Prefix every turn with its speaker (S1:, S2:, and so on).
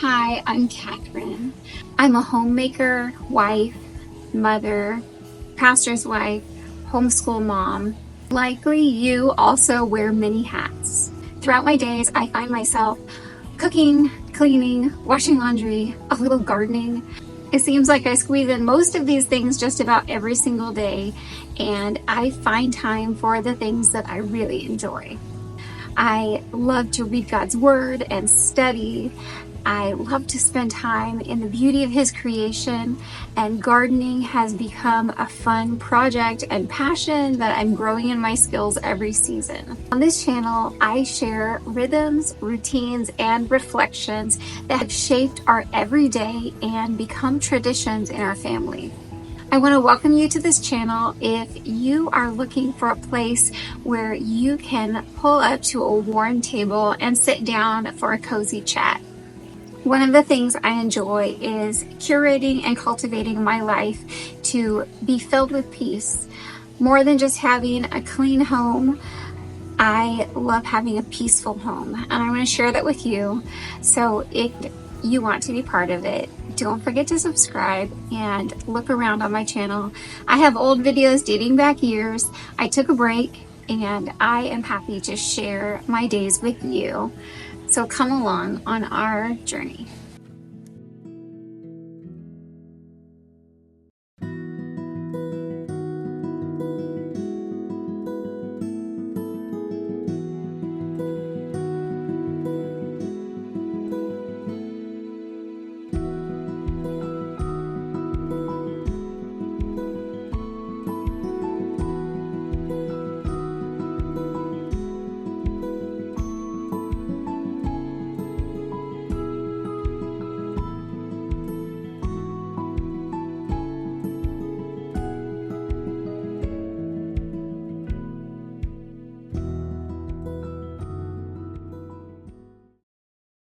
S1: Hi, I'm Kathryn. I'm a homemaker, wife, mother, pastor's wife, homeschool mom. Likely you also wear many hats. Throughout my days, I find myself cooking, cleaning, washing laundry, a little gardening. It seems like I squeeze in most of these things just about every single day, and I find time for the things that I really enjoy. I love to read God's Word and study. I love to spend time in the beauty of His creation, and gardening has become a fun project and passion that I'm growing in my skills every season. On this channel, I share rhythms, routines, and reflections that have shaped our everyday and become traditions in our family. I want to welcome you to this channel if you are looking for a place where you can pull up to a warm table and sit down for a cozy chat. One of the things I enjoy is curating and cultivating my life to be filled with peace. More than just having a clean home, I love having a peaceful home, and I want to share that with you. So if you want to be part of it, don't forget to subscribe and look around on my channel. I have old videos dating back years. I took a break and I am happy to share my days with you. So come along on our journey.